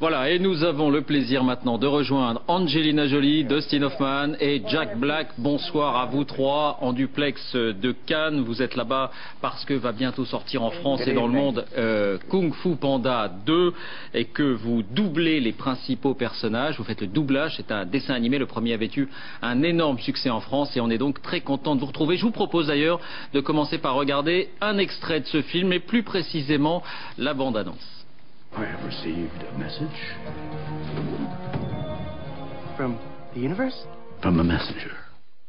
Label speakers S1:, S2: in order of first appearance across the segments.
S1: Voilà, et nous avons le plaisir maintenant de rejoindre Angelina Jolie, Dustin Hoffman et Jack Black. Bonsoir à vous trois en duplex de Cannes. Vous êtes là-bas parce que va bientôt sortir en France et dans le monde Kung Fu Panda 2 et que vous doublez les principaux personnages. Vous faites le doublage, c'est un dessin animé. Le premier avait eu un énorme succès en France et on est donc très content de vous retrouver. Je vous propose d'ailleurs de commencer par regarder un extrait de ce film et plus précisément la bande-annonce.
S2: I have received a message.
S3: From the universe?
S2: From a messenger.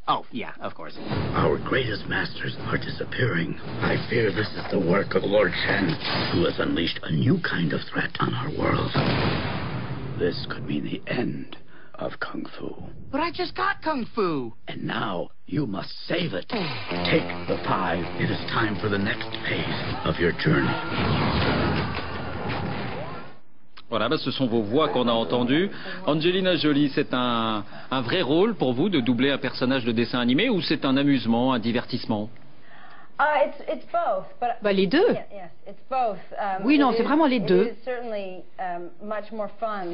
S3: Oh, yeah, of course.
S2: Our greatest masters are disappearing. I fear this is the work of Lord Shen, who has unleashed a new kind of threat on our world. This could mean the end of Kung Fu.
S3: But I just got Kung Fu!
S2: And now you must save it. Take the 5. It is time for the next phase of your journey.
S1: Voilà, ce sont vos voix qu'on a entendues. Angelina Jolie, c'est un vrai rôle pour vous de doubler un personnage de dessin animé ou c'est un amusement, un divertissement?
S4: Les deux. Oui, non, c'est vraiment les deux.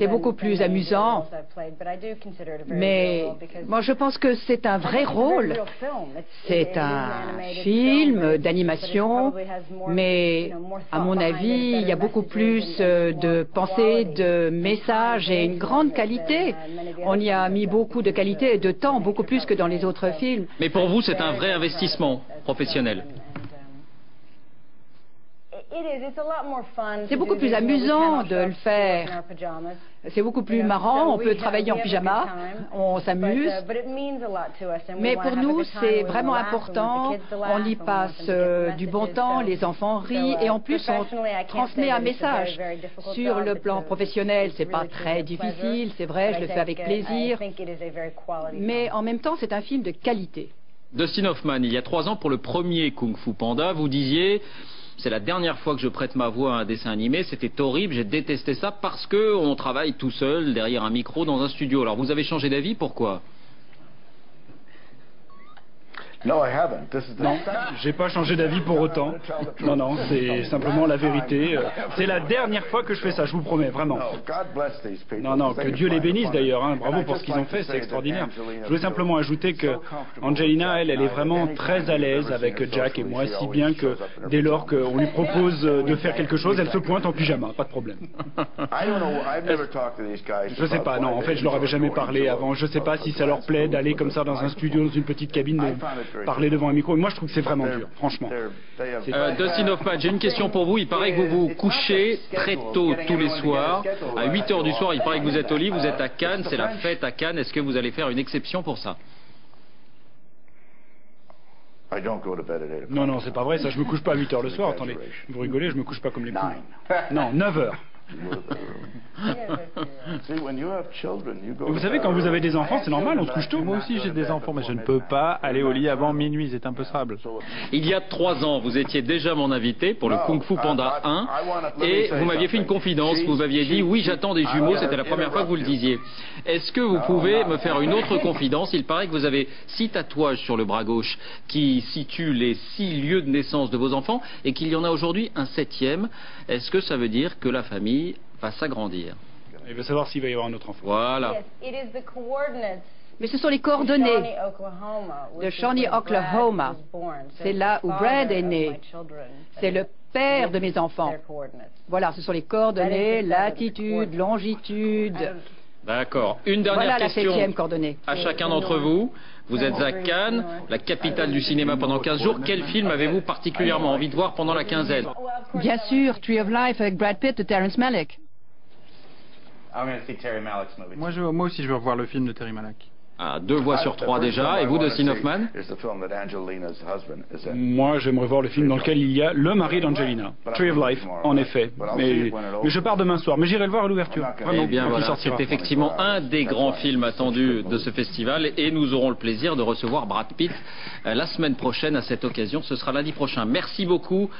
S4: C'est beaucoup plus amusant. Mais moi, je pense que c'est un vrai rôle. C'est un film d'animation, mais à mon avis, il y a beaucoup plus de pensée, de messages et une grande qualité. On y a mis beaucoup de qualité et de temps, beaucoup plus que dans les autres films.
S1: Mais pour vous, c'est un vrai investissement professionnel.
S4: C'est beaucoup plus amusant de le faire. C'est beaucoup plus marrant, on peut travailler en pyjama, on s'amuse. Mais pour nous, c'est vraiment important. On y passe du bon temps, les enfants rient et en plus, on transmet un message. Sur le plan professionnel, c'est pas très difficile, c'est vrai, je le fais avec plaisir. Mais en même temps, c'est un film de qualité.
S1: Dustin Hoffman, il y a 3 ans, pour le premier Kung Fu Panda, vous disiez... C'est la dernière fois que je prête ma voix à un dessin animé, c'était horrible, j'ai détesté ça parce qu'on travaille tout seul derrière un micro dans un studio. Alors vous avez changé d'avis, pourquoi?
S5: Non, j'ai pas changé d'avis pour autant. Non, non, c'est simplement la vérité. C'est la dernière fois que je fais ça, je vous promets, vraiment. Non, non, que Dieu les bénisse d'ailleurs, hein. Bravo pour ce qu'ils ont fait, c'est extraordinaire. Je voulais simplement ajouter que Angelina, elle est vraiment très à l'aise avec Jack et moi, si bien que dès lors qu'on lui propose de faire quelque chose, elle se pointe en pyjama, pas de problème. Je sais pas, non, en fait, je leur avais jamais parlé avant. Je sais pas si ça leur plaît d'aller comme ça dans un studio, dans une petite cabine, parler devant un micro. Moi, je trouve que c'est vraiment dur, franchement.
S1: Dustin Hoffman, j'ai une question pour vous. Il paraît que vous vous couchez très tôt tous les soirs. À 8 h du soir, il paraît que vous êtes au lit, vous êtes à Cannes, c'est la fête à Cannes. Est-ce que vous allez faire une exception pour ça?
S5: Non, non, c'est pas vrai, ça, je me couche pas à 8 h le soir. Attendez, vous rigolez, je me couche pas comme les poules. Non, 9 h. Vous savez, quand vous avez des enfants, c'est normal, on se couche tôt.
S6: Moi aussi j'ai des enfants, mais je ne peux pas aller au lit avant minuit, c'est impossible.
S1: Il y a 3 ans, vous étiez déjà mon invité pour le Kung Fu Panda 1 et vous m'aviez fait une confidence, vous m'aviez dit oui, j'attends des jumeaux, c'était la première fois que vous le disiez. Est-ce que vous pouvez me faire une autre confidence? Il paraît que vous avez 6 tatouages sur le bras gauche qui situent les 6 lieux de naissance de vos enfants et qu'il y en a aujourd'hui un 7e. Est-ce que ça veut dire que la famille va s'agrandir?
S5: Il veut savoir s'il va y avoir un autre enfant.
S1: Voilà.
S4: Mais ce sont les coordonnées de Shawnee, Oklahoma. C'est là où Brad est né. C'est le père de mes enfants. Voilà, ce sont les coordonnées, latitude, longitude.
S1: D'accord. Une dernière question à chacun d'entre vous. Vous êtes à Cannes, la capitale du cinéma pendant 15 jours. Quel film avez-vous particulièrement envie de voir pendant la quinzaine?
S4: Bien sûr, Tree of Life avec Brad Pitt de Terrence Malick.
S6: Moi aussi je veux revoir le film de Terry Malick.
S1: Ah, 2 voix sur 3 déjà. Et vous, Dustin Hoffman?
S5: Moi, j'aimerais voir le film dans lequel il y a le mari d'Angelina. Tree of Life, en effet. Mais je pars demain soir. Mais j'irai le voir à l'ouverture.
S1: Eh bien voilà, c'est effectivement un des grands films attendus de ce festival. Et nous aurons le plaisir de recevoir Brad Pitt la semaine prochaine à cette occasion. Ce sera lundi prochain. Merci beaucoup.